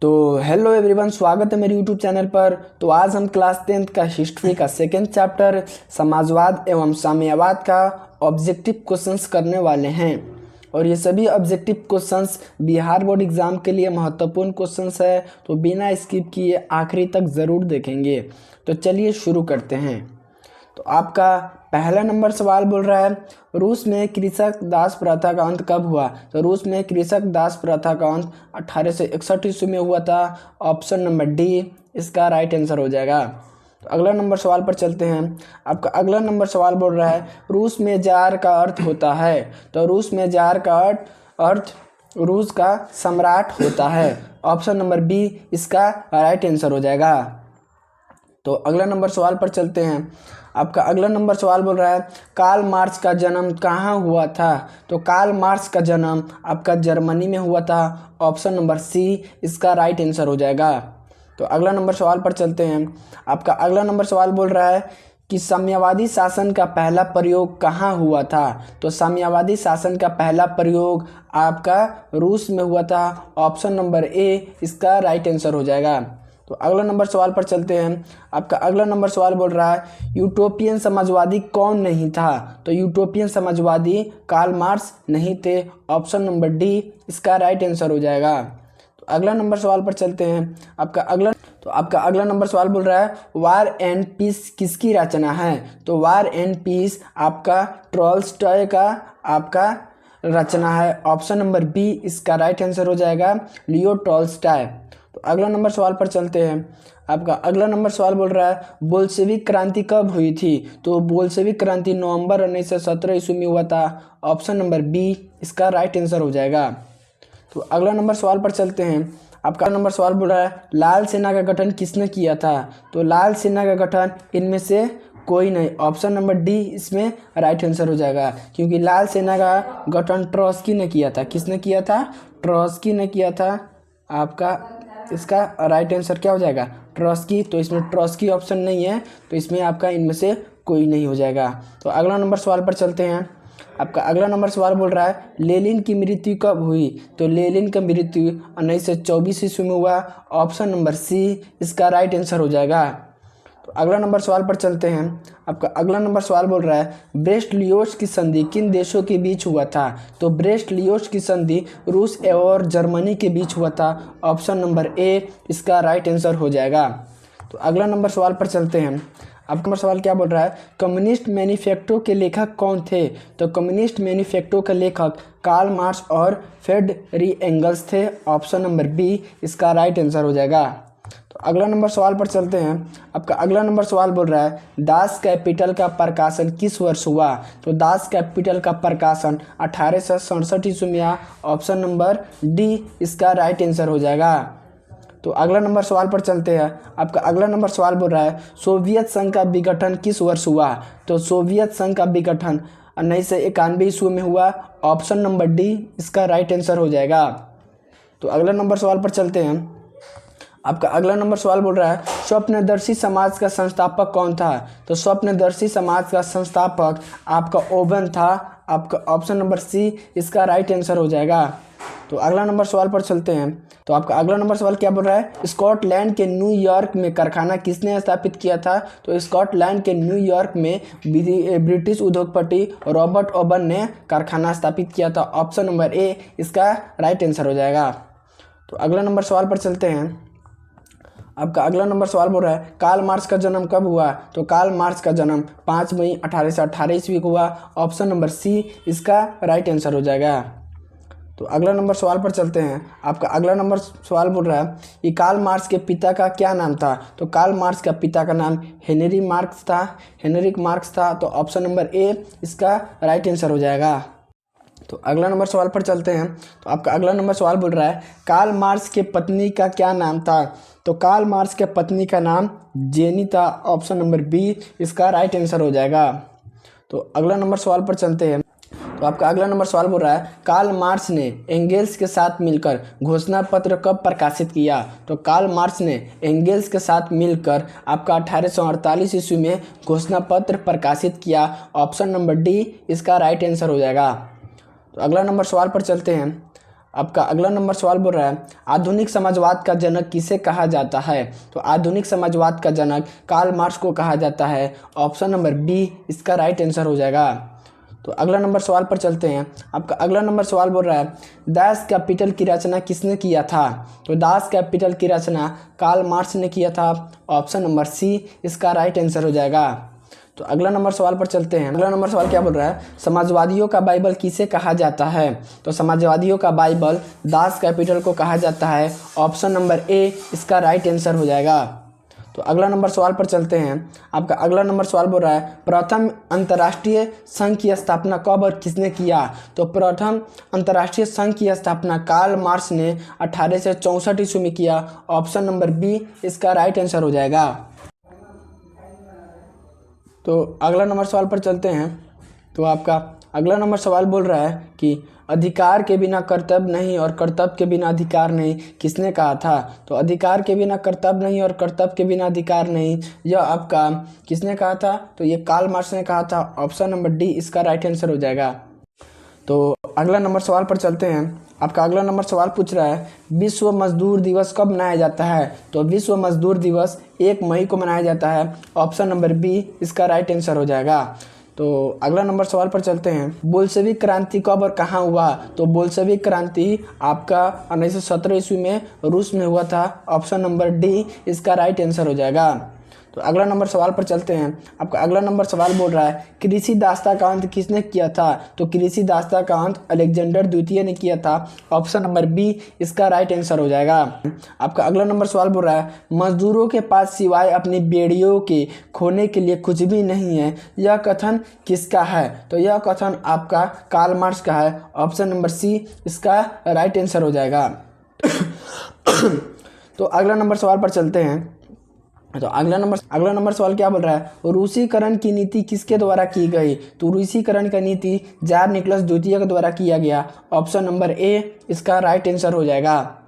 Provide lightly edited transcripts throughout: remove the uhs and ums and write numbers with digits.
तो hello everyone, स्वागत है मेरे यूट्यूब चैनल पर। तो आज हम क्लास 10th का हिस्ट्री का सेकेंड चैप्टर समाजवाद एवं साम्यवाद का ऑब्जेक्टिव क्वेश्चंस करने वाले हैं। और ये सभी objective questions Bihar board exam के लिए महत्वपूर्ण क्वेश्चंस है, तो बिना स्किप किए आखिरी तक ज़रूर देखेंगे। तो चलिए शुरू करते हैं। तो आपका पहला नंबर सवाल बोल रहा है, रूस में कृषक दास प्रथा का अंत कब हुआ? तो रूस में कृषक दास प्रथा का अंत 1861 ईस्वी में हुआ था। ऑप्शन नंबर डी इसका राइट आंसर हो जाएगा। तो अगला नंबर सवाल पर चलते हैं। आपका अगला नंबर सवाल बोल रहा है, रूस में जार का अर्थ होता है। तो रूस में जार का अर्थ रूस का सम्राट होता है। ऑप्शन नंबर बी इसका राइट आंसर हो जाएगा। तो अगला नंबर सवाल पर चलते हैं। आपका अगला नंबर सवाल बोल रहा है, कार्ल मार्क्स का जन्म कहाँ हुआ था? तो कार्ल मार्क्स का जन्म आपका जर्मनी में हुआ था। ऑप्शन नंबर सी इसका राइट आंसर हो जाएगा। तो अगला नंबर सवाल पर चलते हैं। आपका अगला नंबर सवाल बोल रहा है कि साम्यवादी शासन का पहला प्रयोग कहाँ हुआ था? तो साम्यवादी शासन का पहला प्रयोग आपका रूस में हुआ था। ऑप्शन नंबर ए इसका राइट आंसर हो जाएगा। तो अगला नंबर सवाल पर चलते हैं। आपका अगला नंबर सवाल बोल रहा है, यूटोपियन समाजवादी कौन नहीं था? तो यूटोपियन समाजवादी कार्ल मार्क्स नहीं थे। ऑप्शन नंबर डी इसका राइट आंसर हो जाएगा। तो अगला नंबर सवाल पर चलते हैं। आपका अगला नंबर सवाल बोल रहा है, वार एंड पीस किसकी रचना है? तो वार एंड पीस आपका टॉल्स्टॉय का आपका रचना है। ऑप्शन नंबर बी इसका राइट आंसर हो जाएगा, लियो टॉल्स्टॉय। तो अगला नंबर सवाल पर चलते हैं। आपका अगला नंबर सवाल बोल रहा है, बोल्शेविक क्रांति कब हुई थी? तो बोल्शेविक क्रांति नवंबर 1917 ईस्वी में हुआ था। ऑप्शन नंबर बी इसका राइट आंसर हो जाएगा। तो अगला नंबर सवाल पर चलते हैं। आपका नंबर सवाल बोल रहा है, लाल सेना का गठन किसने किया था? तो लाल सेना का गठन इनमें से कोई नहीं। ऑप्शन नंबर डी इसमें राइट आंसर हो जाएगा, क्योंकि लाल सेना का गठन ट्रॉट्स्की ने किया था। किसने किया था? ट्रॉट्स्की ने किया था। आपका इसका राइट आंसर क्या हो जाएगा? ट्रॉट्स्की। तो इसमें ट्रॉट्स्की ऑप्शन नहीं है, तो इसमें आपका इनमें से कोई नहीं हो जाएगा। तो अगला नंबर सवाल पर चलते हैं। आपका अगला नंबर सवाल बोल रहा है, लेनिन की मृत्यु कब हुई? तो लेनिन का मृत्यु 1924 ईस्वी में हुआ। ऑप्शन नंबर सी इसका राइट आंसर हो जाएगा। तो अगला नंबर सवाल पर चलते हैं। आपका अगला नंबर सवाल बोल रहा है, ब्रेस्ट लियोस की संधि किन देशों के बीच हुआ था? तो ब्रेस्ट लियोस की संधि रूस और जर्मनी के बीच हुआ था। ऑप्शन नंबर ए इसका राइट आंसर हो जाएगा। तो अगला नंबर सवाल पर चलते हैं। आपका नंबर सवाल क्या बोल रहा है, कम्युनिस्ट मैनिफेस्टो के लेखक कौन थे? तो कम्युनिस्ट मैनिफेस्टो के लेखक कार्ल मार्क्स और फ्रेडरिक एंगल्स थे। ऑप्शन नंबर बी इसका राइट आंसर हो जाएगा। तो अगला नंबर सवाल पर चलते हैं। आपका अगला नंबर सवाल बोल रहा है, दास कैपिटल का प्रकाशन किस वर्ष हुआ? तो दास कैपिटल का प्रकाशन 1867 ईस्वी में हुआ। ऑप्शन नंबर डी इसका राइट आंसर हो जाएगा। तो अगला नंबर सवाल पर चलते हैं। आपका अगला नंबर सवाल बोल रहा है, सोवियत संघ का विघटन किस वर्ष हुआ? तो सोवियत संघ का विघटन 1991 ईस्वी में हुआ। ऑप्शन नंबर डी इसका राइट आंसर हो जाएगा। तो अगला नंबर सवाल पर चलते हैं। आपका अगला नंबर सवाल बोल रहा है, स्वप्नदर्शी समाज का संस्थापक कौन था? तो स्वप्नदर्शी समाज का संस्थापक आपका ओवन था। आपका ऑप्शन नंबर सी इसका राइट आंसर हो जाएगा। तो अगला नंबर सवाल पर चलते हैं। तो आपका अगला नंबर सवाल क्या बोल रहा है, स्कॉटलैंड के न्यूयॉर्क में कारखाना किसने स्थापित किया था? तो स्कॉटलैंड के न्यूयॉर्क में ब्रिटिश उद्योगपति रॉबर्ट ओवन ने कारखाना स्थापित किया था। ऑप्शन नंबर ए इसका राइट आंसर हो जाएगा। तो अगला नंबर सवाल पर चलते हैं। आपका अगला नंबर सवाल बोल रहा है, कार्ल मार्क्स का जन्म कब हुआ? तो कार्ल मार्क्स का जन्म 5 मई 1818 ईस्वी को हुआ। ऑप्शन नंबर सी इसका राइट आंसर हो जाएगा। तो अगला नंबर सवाल पर चलते हैं। आपका अगला नंबर सवाल बोल रहा है कि कार्ल मार्क्स के पिता का क्या नाम था? तो कार्ल मार्क्स का पिता का नाम हेनरिक मार्क्स था। तो ऑप्शन नंबर ए इसका राइट आंसर हो जाएगा। तो अगला नंबर सवाल पर चलते हैं। तो आपका अगला नंबर सवाल बोल रहा है, कार्ल मार्क्स के पत्नी का क्या नाम था? तो कार्ल मार्क्स के पत्नी का नाम जेनी था। ऑप्शन नंबर बी इसका राइट आंसर हो जाएगा। तो अगला नंबर सवाल पर चलते हैं। तो आपका अगला नंबर सवाल बोल रहा है, कार्ल मार्क्स ने एंगेल्स के साथ मिलकर घोषणा पत्र कब प्रकाशित किया? तो कार्ल मार्क्स ने एंगेल्स के साथ मिलकर आपका 1848 ईस्वी में घोषणा पत्र प्रकाशित किया। ऑप्शन नंबर डी इसका राइट आंसर हो जाएगा। तो अगला नंबर सवाल पर चलते हैं। आपका अगला नंबर सवाल बोल रहा है आधुनिक समाजवाद का जनक किसे कहा जाता है। तो आधुनिक समाजवाद का जनक कार्ल मार्क्स को कहा जाता है। ऑप्शन नंबर बी इसका राइट आंसर हो जाएगा। तो अगला नंबर सवाल पर चलते हैं। आपका अगला नंबर सवाल बोल रहा है दास कैपिटल की रचना किसने किया था। तो दास कैपिटल की रचना कार्ल मार्क्स ने किया था। ऑप्शन नंबर सी इसका राइट आंसर हो जाएगा। तो अगला नंबर सवाल पर चलते हैं। अगला नंबर सवाल क्या बोल रहा है समाजवादियों का बाइबल किसे कहा जाता है। तो समाजवादियों का बाइबल दास कैपिटल को कहा जाता है। ऑप्शन नंबर ए इसका राइट आंसर हो जाएगा। तो अगला नंबर सवाल पर चलते हैं। आपका अगला नंबर सवाल बोल रहा है प्रथम अंतर्राष्ट्रीय संघ की स्थापना कब और किसने किया। तो प्रथम अंतर्राष्ट्रीय संघ की स्थापना कार्ल मार्क्स ने 1864 ईस्वी में किया। ऑप्शन नंबर बी इसका राइट आंसर हो जाएगा। तो अगला नंबर सवाल पर चलते हैं। तो आपका अगला नंबर सवाल बोल रहा है कि अधिकार के बिना कर्तव्य नहीं और कर्तव्य के बिना अधिकार नहीं किसने कहा था। तो अधिकार के बिना कर्तव्य नहीं और कर्तव्य के बिना अधिकार नहीं यह आपका किसने कहा था। तो ये कार्ल मार्क्स ने कहा था। ऑप्शन नंबर डी इसका राइट आंसर हो जाएगा। तो अगला नंबर सवाल पर चलते हैं। आपका अगला नंबर सवाल पूछ रहा है विश्व मजदूर दिवस कब मनाया जाता है। तो विश्व मजदूर दिवस 1 मई को मनाया जाता है। ऑप्शन नंबर बी इसका राइट आंसर हो जाएगा। तो अगला नंबर सवाल पर चलते हैं। बोल्शेविक क्रांति कब और कहाँ हुआ। तो बोल्शेविक क्रांति आपका 1917 ईस्वी में रूस में हुआ था। ऑप्शन नंबर डी इसका राइट आंसर हो जाएगा। तो अगला नंबर सवाल पर चलते हैं। आपका अगला नंबर सवाल बोल रहा है कृषि दासता का अंत किसने किया था। तो कृषि दासता का अंत अलेक्जेंडर द्वितीय ने किया था। ऑप्शन नंबर बी इसका राइट आंसर हो जाएगा। आपका अगला नंबर सवाल बोल रहा है मजदूरों के पास सिवाय अपनी बेड़ियों के खोने के लिए कुछ भी नहीं है यह कथन किसका है। तो यह कथन आपका कार्ल मार्क्स का है। ऑप्शन नंबर सी इसका राइट आंसर हो जाएगा। तो अगला नंबर सवाल पर चलते हैं। तो अगला नंबर सवाल क्या बोल रहा है रूसीकरण की नीति किसके द्वारा की गई। तो रूसीकरण का नीति जार निकोलस द्वितीय के द्वारा किया गया। ऑप्शन नंबर ए इसका राइट आंसर हो जाएगा।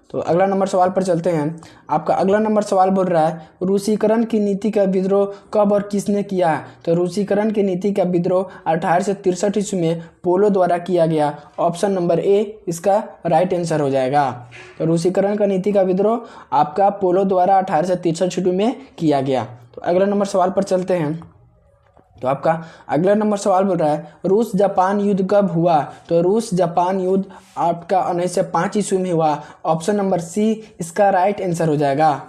तो अगला नंबर सवाल पर चलते हैं। आपका अगला नंबर सवाल बोल रहा है रूसीकरण की नीति का विद्रोह कब और किसने किया। तो रूसीकरण की नीति का विद्रोह 1863 ईस्वी में पोलो द्वारा किया गया। ऑप्शन नंबर ए इसका राइट आंसर हो जाएगा। तो रूसीकरण का नीति का विद्रोह आपका पोलो द्वारा 1863 ईस्वी में किया गया। तो अगला नंबर सवाल पर चलते हैं। तो आपका अगला नंबर सवाल बोल रहा है रूस जापान युद्ध कब हुआ। तो रूस जापान युद्ध आपका 1905 ईस्वी में हुआ। ऑप्शन नंबर सी इसका राइट आंसर हो जाएगा।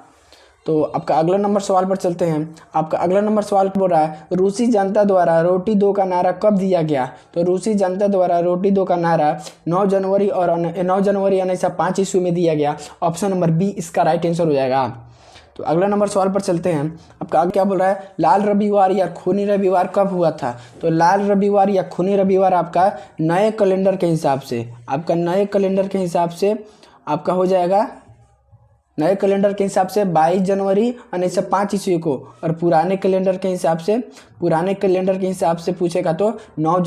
तो आपका अगला नंबर सवाल पर चलते हैं। आपका अगला नंबर सवाल बोल रहा है रूसी जनता द्वारा रोटी दो का नारा कब दिया गया। तो रूसी जनता द्वारा रोटी दो का नारा 9 जनवरी 1905 ईस्वी में दिया गया। ऑप्शन नंबर बी इसका राइट आंसर हो जाएगा। तो अगला नंबर सवाल पर चलते हैं। आपका आगे क्या बोल रहा है लाल रविवार या खूनी रविवार कब हुआ था। तो लाल रविवार या खूनी रविवार आपका नए कैलेंडर के हिसाब से आपका हो जाएगा नए कैलेंडर के हिसाब से 22 जनवरी 1905 ईस्वी को। और पुराने कैलेंडर के हिसाब से पूछेगा तो 9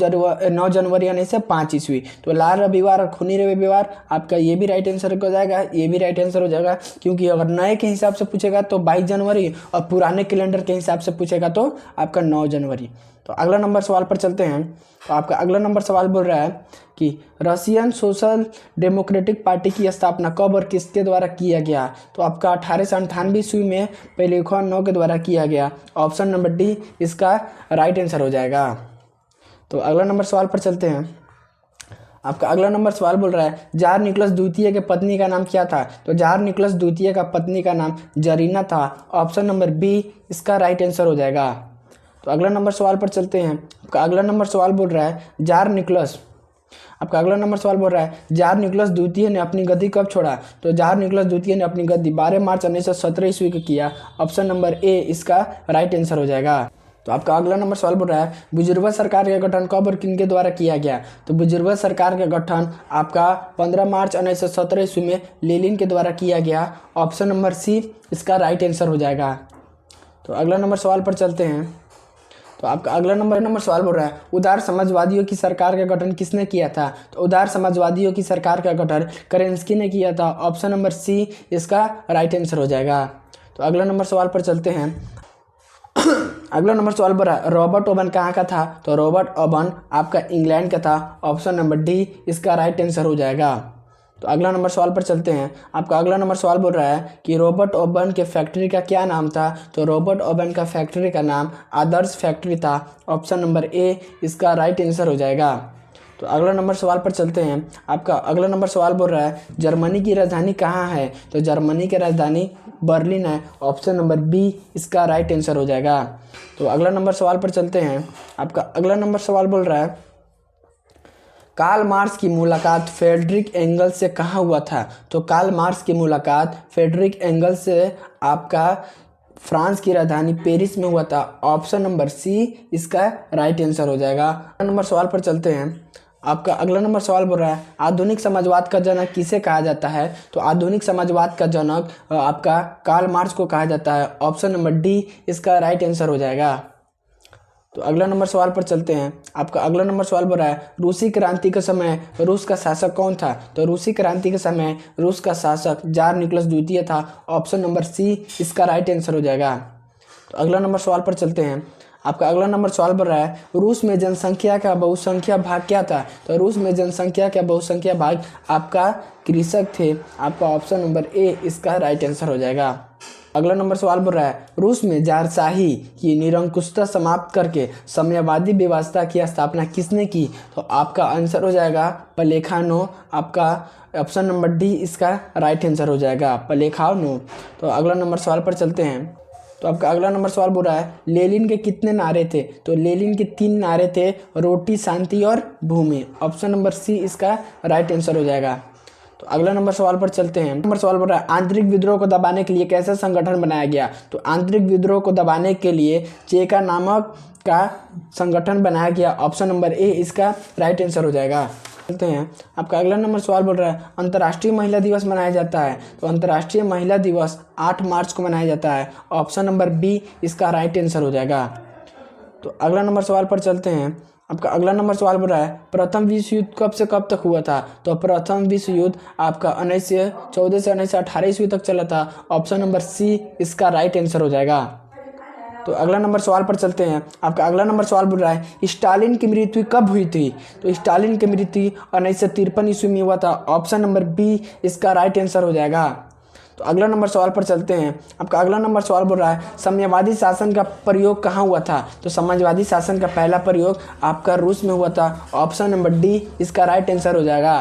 जनवरी 1905 ईस्वी। तो लाल रविवार और खूनी रविवार आपका ये भी राइट आंसर हो जाएगा, ये भी राइट आंसर हो जाएगा। क्योंकि अगर नए के हिसाब से पूछेगा तो 22 जनवरी और पुराने कैलेंडर के हिसाब से पूछेगा तो आपका 9 जनवरी। तो अगला नंबर सवाल पर चलते हैं। तो आपका अगला नंबर सवाल बोल रहा है कि रशियन सोशल डेमोक्रेटिक पार्टी की स्थापना कब और किसके द्वारा किया गया। तो आपका 1898 ईस्वी में पेलेखोनोव के द्वारा किया गया। ऑप्शन नंबर डी इसका राइट आंसर हो जाएगा। तो अगला नंबर सवाल पर चलते हैं। आपका अगला नंबर सवाल बोल रहा है जार निकोलस द्वितीय के पत्नी का नाम क्या था। तो जार निकोलस द्वितीय का पत्नी का नाम जरीना था। ऑप्शन नंबर बी इसका राइट आंसर हो जाएगा। तो अगला नंबर सवाल पर चलते हैं। आपका अगला नंबर सवाल बोल रहा है जार निकोलस द्वितीय ने अपनी गद्दी कब छोड़ा। तो जार निकोलस द्वितीय ने अपनी गद्दी 12 मार्च 1917 ईस्वी को किया। ऑप्शन नंबर ए इसका राइट आंसर हो जाएगा। तो आपका अगला नंबर सवाल बोल रहा है बुजुर्ग सरकार का गठन कब और किनके द्वारा किया गया। तो बुजुर्ग सरकार का गठन आपका 15 मार्च 1917 ईस्वी में लेनिन के द्वारा किया गया। ऑप्शन नंबर सी इसका राइट आंसर हो जाएगा। तो अगला नंबर सवाल पर चलते हैं। तो आपका अगला नंबर सवाल बोल रहा है उदार समाजवादियों की सरकार का गठन किसने किया था। तो उदार समाजवादियों की सरकार का गठन केरेंस्की ने किया था। ऑप्शन नंबर सी इसका राइट आंसर हो जाएगा। तो अगला नंबर सवाल पर चलते हैं। अगला नंबर सवाल बोल रहा है रॉबर्ट ओवन कहाँ का था। तो रॉबर्ट ओवन आपका इंग्लैंड का था। ऑप्शन नंबर डी इसका राइट आंसर हो जाएगा। तो अगला नंबर सवाल पर चलते हैं। आपका अगला नंबर सवाल बोल रहा है कि रॉबर्ट ओवन के फैक्ट्री का क्या नाम था। तो रॉबर्ट ओवन का फैक्ट्री का नाम आदर्श फैक्ट्री था। ऑप्शन नंबर ए इसका राइट आंसर हो जाएगा। तो अगला नंबर सवाल पर चलते हैं। आपका अगला नंबर सवाल बोल रहा है जर्मनी की राजधानी कहाँ है। तो जर्मनी की राजधानी बर्लिन है। ऑप्शन नंबर बी इसका राइट आंसर हो जाएगा। तो अगला नंबर सवाल पर चलते हैं। आपका अगला नंबर सवाल बोल रहा है कार्ल मार्क्स की मुलाकात फ्रेडरिक एंगल्स से कहाँ हुआ था। तो कार्ल मार्क्स की मुलाकात फ्रेडरिक एंगल्स से आपका फ्रांस की राजधानी पेरिस में हुआ था। ऑप्शन नंबर सी इसका राइट आंसर हो जाएगा। अगला नंबर सवाल पर चलते हैं। आपका अगला नंबर सवाल बोल रहा है आधुनिक समाजवाद का जनक किसे कहा जाता है। तो आधुनिक समाजवाद का जनक आपका कार्ल मार्क्स को कहा जाता है। ऑप्शन नंबर डी इसका राइट आंसर हो जाएगा। तो अगला नंबर सवाल पर चलते हैं। आपका अगला नंबर सवाल बोल रहा है रूसी क्रांति के समय रूस का शासक कौन था। तो रूसी क्रांति के समय रूस का शासक जार निकोलस द्वितीय था। ऑप्शन नंबर सी इसका राइट आंसर हो जाएगा। तो अगला नंबर सवाल पर चलते हैं। आपका अगला नंबर सवाल बोल रहा है रूस में जनसंख्या का बहुसंख्या भाग क्या था। तो रूस में जनसंख्या का बहुसंख्या भाग आपका कृषक थे। आपका ऑप्शन नंबर ए इसका राइट आंसर हो जाएगा। अगला नंबर सवाल बोल रहा है रूस में जारशाही की निरंकुशता समाप्त करके साम्यवादी व्यवस्था की स्थापना किसने की। तो आपका आंसर हो जाएगा प्लेखानो। आपका ऑप्शन नंबर डी इसका राइट आंसर हो जाएगा, प्लेखानो। तो अगला नंबर सवाल पर चलते हैं। तो आपका अगला नंबर सवाल बोल रहा है लेनिन के कितने नारे थे। तो लेनिन के 3 नारे थे, रोटी, शांति और भूमि। ऑप्शन नंबर सी इसका राइट आंसर हो जाएगा। तो अगला नंबर सवाल पर चलते हैं। नंबर सवाल बोल रहा है आंतरिक विद्रोह को दबाने के लिए कैसा संगठन बनाया गया। तो आंतरिक विद्रोह को दबाने के लिए चेका नामक का संगठन बनाया गया। ऑप्शन नंबर ए इसका राइट आंसर हो जाएगा। चलते हैं। आपका अगला नंबर सवाल बोल रहा है अंतर्राष्ट्रीय महिला दिवस मनाया जाता है। तो अंतर्राष्ट्रीय महिला दिवस 8 मार्च को मनाया जाता है। ऑप्शन नंबर बी इसका राइट आंसर हो जाएगा। तो अगला नंबर सवाल पर चलते हैं। आपका अगला नंबर सवाल बोल रहा है प्रथम विश्व युद्ध कब से कब तक हुआ था। तो प्रथम विश्व युद्ध आपका 1914 से 1918 ईस्वी तक चला था। ऑप्शन नंबर सी इसका राइट आंसर हो जाएगा। तो अगला नंबर सवाल पर चलते हैं। आपका अगला नंबर सवाल बोल रहा है स्टालिन की मृत्यु कब हुई थी। तो स्टालिन की मृत्यु 1953 ईस्वी में हुआ था। ऑप्शन नंबर बी इसका राइट आंसर हो जाएगा। तो अगला नंबर सवाल पर चलते हैं। आपका अगला नंबर सवाल बोल रहा है साम्यवादी शासन का प्रयोग कहाँ हुआ था। तो साम्यवादी शासन का पहला प्रयोग आपका रूस में हुआ था। ऑप्शन नंबर डी इसका राइट आंसर हो जाएगा।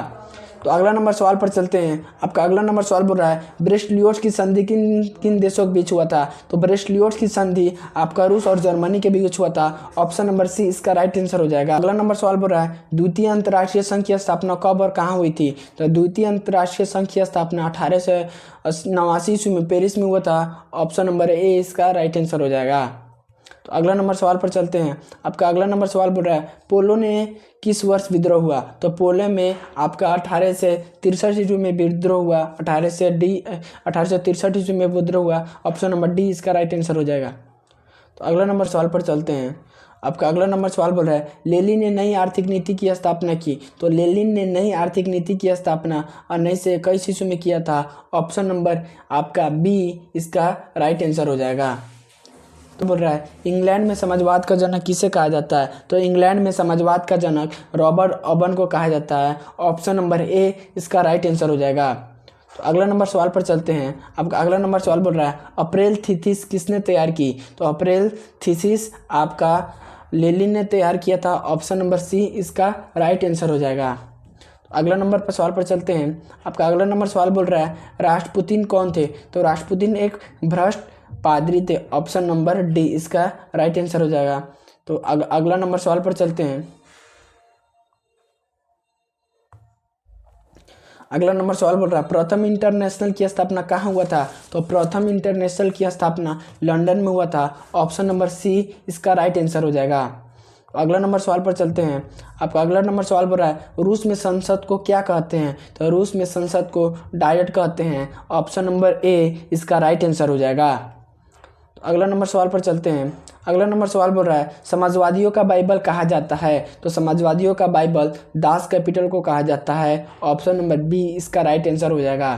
तो अगला नंबर सवाल पर चलते हैं। आपका अगला नंबर सवाल बोल रहा है ब्रेस्ट-लियोट की संधि किन किन देशों के बीच हुआ था। तो ब्रेस्ट-लियोट की संधि आपका रूस और जर्मनी के बीच हुआ था। ऑप्शन नंबर सी इसका राइट आंसर हो जाएगा। अगला नंबर सवाल बोल रहा है द्वितीय अंतर्राष्ट्रीय संघ की स्थापना कब और कहाँ हुई थी। तो द्वितीय अंतर्राष्ट्रीय संघ की स्थापना 1889 ईस्वी में पेरिस में हुआ था। ऑप्शन नंबर ए इसका राइट आंसर हो जाएगा। तो अगला नंबर सवाल पर चलते हैं। आपका अगला नंबर सवाल बोल रहा है पोलो ने किस वर्ष विद्रोह हुआ। तो पोलो में आपका 1863 ईस्वी में विद्रोह हुआ। 1863 ईस्वी में विद्रोह हुआ। ऑप्शन नंबर डी इसका राइट आंसर हो जाएगा। तो अगला नंबर सवाल पर चलते हैं। आपका अगला नंबर सवाल बोल रहा है लेनिन ने नई आर्थिक नीति की स्थापना की। तो लेनिन ने नई आर्थिक नीति की स्थापना 1921 ईस्वी में किया था। ऑप्शन नंबर आपका बी इसका राइट आंसर हो जाएगा। तो बोल रहा है इंग्लैंड में समाजवाद का जनक किसे कहा जाता है। तो इंग्लैंड में समाजवाद का जनक रॉबर्ट ओवन को कहा जाता है। ऑप्शन नंबर ए इसका राइट आंसर हो जाएगा। तो अगला नंबर सवाल पर चलते हैं। आपका अगला नंबर सवाल बोल रहा है अप्रैल थीसिस किसने तैयार की। तो अप्रैल थीसिस आपका लेनिन ने तैयार किया था। ऑप्शन नंबर सी इसका राइट आंसर हो जाएगा। तो अगला नंबर पर सवाल पर चलते हैं। आपका अगला नंबर सवाल बोल रहा है राष्ट्रपुतिन कौन थे। तो राष्ट्रपुतिन एक भ्रष्ट पादरी थे। ऑप्शन नंबर डी इसका राइट आंसर हो जाएगा। तो अगला नंबर सवाल पर चलते हैं। अगला नंबर सवाल बोल रहा है प्रथम इंटरनेशनल की स्थापना कहाँ हुआ था। तो प्रथम इंटरनेशनल की स्थापना लंदन में हुआ था। ऑप्शन नंबर सी इसका राइट आंसर हो जाएगा। अगला नंबर सवाल पर चलते हैं। आपका अगला नंबर सवाल बोल रहा है रूस में संसद को क्या कहते हैं। तो रूस में संसद को डायट कहते हैं। ऑप्शन नंबर ए इसका राइट आंसर हो जाएगा। तो अगला नंबर सवाल पर चलते हैं। अगला नंबर सवाल बोल रहा है समाजवादियों का बाइबल कहा जाता है। तो समाजवादियों का बाइबल दास कैपिटल को कहा जाता है। ऑप्शन नंबर बी इसका राइट आंसर हो जाएगा।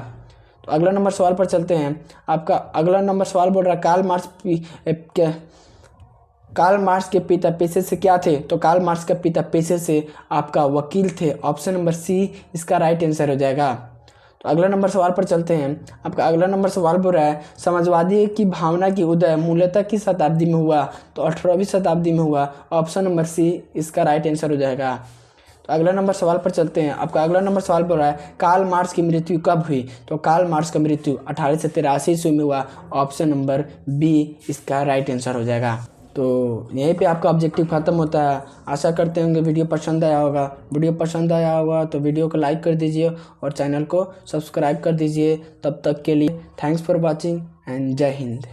तो अगला नंबर सवाल पर चलते हैं। आपका अगला नंबर सवाल बोल रहा है कार्ल मार्क्स के पिता पेशे से क्या थे। तो कार्ल मार्क्स के पिता पेशे से आपका वकील थे। ऑप्शन नंबर सी इसका राइट आंसर हो जाएगा। तो अगला नंबर सवाल पर चलते हैं। आपका अगला नंबर सवाल बोल रहा है समाजवादी की भावना की उदय मूलतः किस शताब्दी में हुआ? तो 18वीं शताब्दी में हुआ। ऑप्शन नंबर सी इसका राइट आंसर हो जाएगा। तो अगला नंबर सवाल पर चलते हैं। आपका अगला नंबर सवाल बोल रहा है कार्ल मार्क्स की मृत्यु कब हुई? तो कार्ल मार्क्स का मृत्यु 1883 ईस्वी में हुआ। ऑप्शन नंबर बी इसका राइट आंसर हो जाएगा। तो यहीं पे आपका ऑब्जेक्टिव खत्म होता है। आशा करते होंगे वीडियो पसंद आया होगा। वीडियो पसंद आया होगा तो वीडियो को लाइक कर दीजिए और चैनल को सब्सक्राइब कर दीजिए। तब तक के लिए थैंक्स फॉर वॉचिंग एंड जय हिंद।